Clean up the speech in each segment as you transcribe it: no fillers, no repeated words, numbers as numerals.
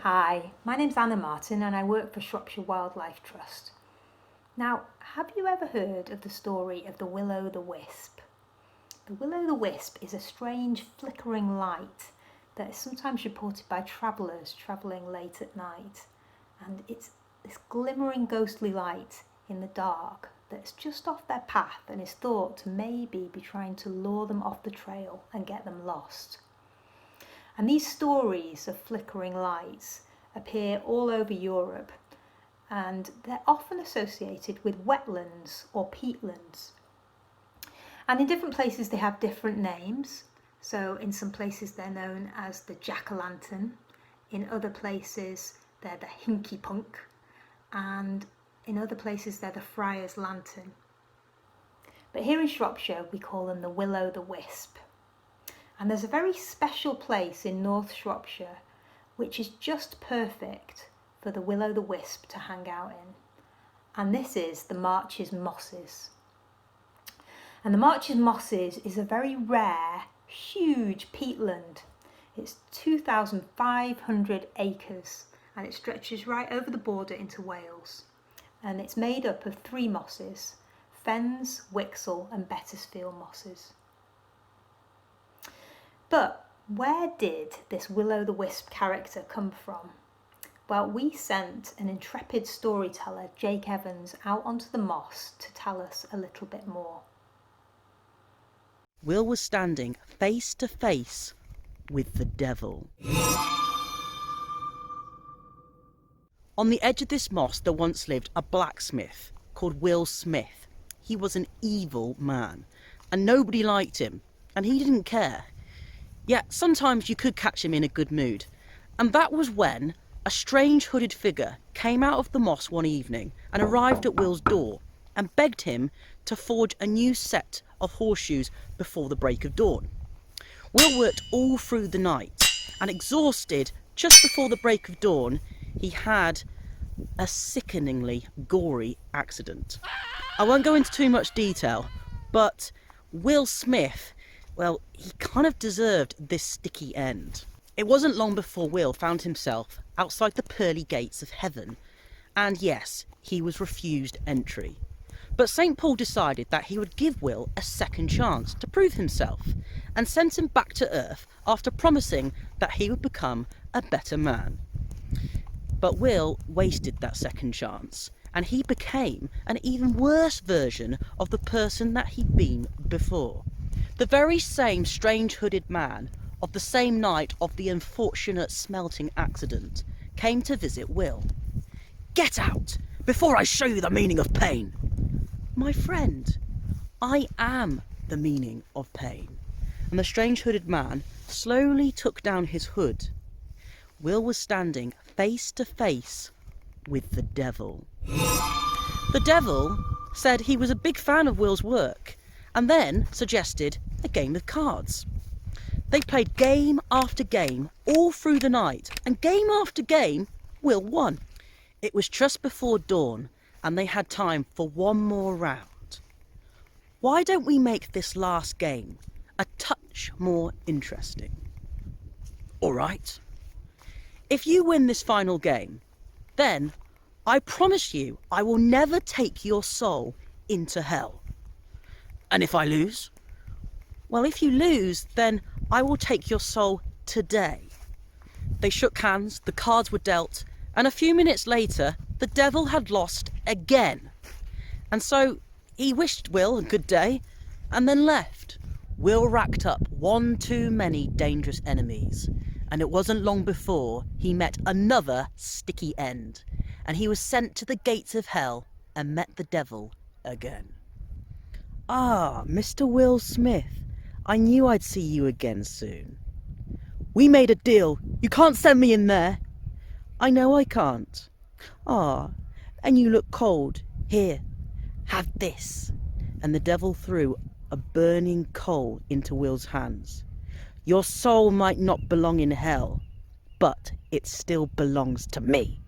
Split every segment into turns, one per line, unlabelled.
Hi, my name's Anna Martin and I work for Shropshire Wildlife Trust. Now, have you ever heard of the story of the Will'o the Wisp? The Will'o the Wisp is a strange flickering light that is sometimes reported by travellers travelling late at night. And it's this glimmering ghostly light in the dark that's just off their path and is thought to maybe be trying to lure them off the trail and get them lost. And these stories of flickering lights appear all over Europe, and they're often associated with wetlands or peatlands. And in different places they have different names. So in some places they're known as the jack-o'-lantern, in other places they're the hinky punk, and in other places they're the friar's lantern. But here in Shropshire we call them the Will'o the Wisp. And there's a very special place in North Shropshire which is just perfect for the Will'o the Wisp to hang out in. And this is the Marches Mosses. And the Marches Mosses is a very rare, huge peatland. It's 2,500 acres and it stretches right over the border into Wales. And it's made up of 3 mosses: Fens, Whixall and Bettisfield mosses. But where did this Will'o the Wisp character come from? Well, we sent an intrepid storyteller, Jake Evans, out onto the moss to tell us a little bit more.
Will was standing face to face with the devil. On the edge of this moss there once lived a blacksmith called Will Smith. He was an evil man and nobody liked him, and he didn't care. Yet sometimes you could catch him in a good mood, and that was when a strange hooded figure came out of the moss one evening and arrived at Will's door and begged him to forge a new set of horseshoes before the break of dawn. Will worked all through the night, and exhausted just before the break of dawn, he had a sickeningly gory accident. I won't go into too much detail, but Will Smith, well, he kind of deserved this sticky end. It wasn't long before Will found himself outside the pearly gates of heaven, and yes, he was refused entry. But St. Paul decided that he would give Will a second chance to prove himself, and sent him back to earth after promising that he would become a better man. But Will wasted that second chance, and he became an even worse version of the person that he'd been before. The very same strange hooded man of the same night of the unfortunate smelting accident came to visit Will. "Get out, before I show you the meaning of pain." "My friend, I am the meaning of pain." And the strange hooded man slowly took down his hood. Will was standing face to face with the devil. The devil said he was a big fan of Will's work, and then suggested a game of cards. They played game after game all through the night, and game after game Will won. It was just before dawn and they had time for one more round. "Why don't we make this last game a touch more interesting?" "All right. If you win this final game, then I promise you I will never take your soul into hell. And if I lose?" "Well, if you lose, then I will take your soul today." They shook hands, the cards were dealt, and a few minutes later, the devil had lost again. And so he wished Will a good day, and then left. Will racked up one too many dangerous enemies, and it wasn't long before he met another sticky end, and he was sent to the gates of hell and met the devil again. "Ah, Mr. Will Smith, I knew I'd see you again soon." "We made a deal. You can't send me in there." "I know I can't." "Ah, and you look cold. Here, have this." And the devil threw a burning coal into Will's hands. "Your soul might not belong in hell, but it still belongs to me."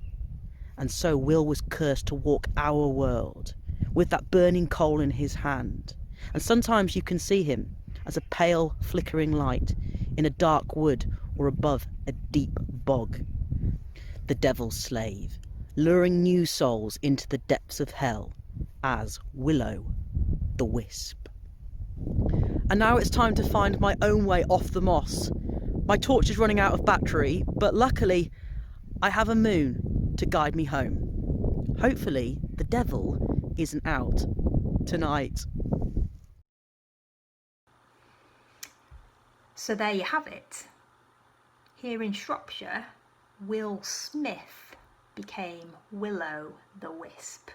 And so Will was cursed to walk our world with that burning coal in his hand. And sometimes you can see him as a pale flickering light in a dark wood or above a deep bog. the devil's slave, luring new souls into the depths of hell as Will'o the Wisp. And now it's time to find my own way off the moss. My torch is running out of battery, but luckily I have a moon to guide me home. Hopefully the devil isn't out tonight.
So there you have it. Here in Shropshire, Will Smith became Will'o the Wisp,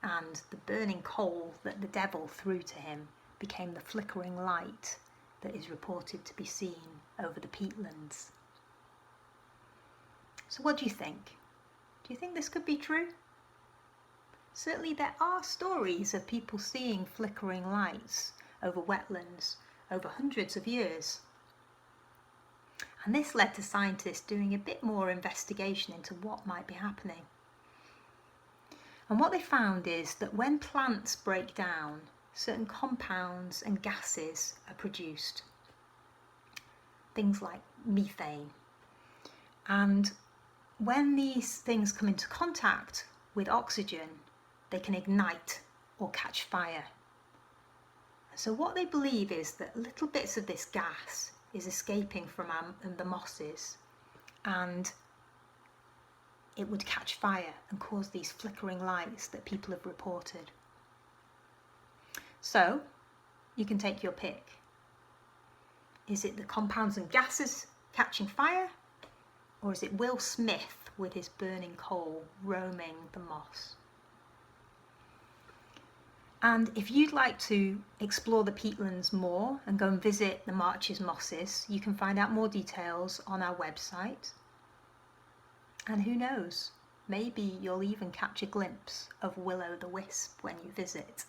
and the burning coal that the devil threw to him became the flickering light that is reported to be seen over the peatlands. So what do you think? Do you think this could be true? Certainly there are stories of people seeing flickering lights over wetlands over hundreds of years. And this led to scientists doing a bit more investigation into what might be happening. And what they found is that when plants break down, certain compounds and gases are produced. Things like methane. And when these things come into contact with oxygen, they can ignite or catch fire. So what they believe is that little bits of this gas is escaping from the mosses, and it would catch fire and cause these flickering lights that people have reported. So you can take your pick. Is it the compounds and gases catching fire, or is it Will Smith with his burning coal roaming the moss? And if you'd like to explore the peatlands more and go and visit the Marches mosses, you can find out more details on our website. And who knows, maybe you'll even catch a glimpse of Will'o the Wisp when you visit.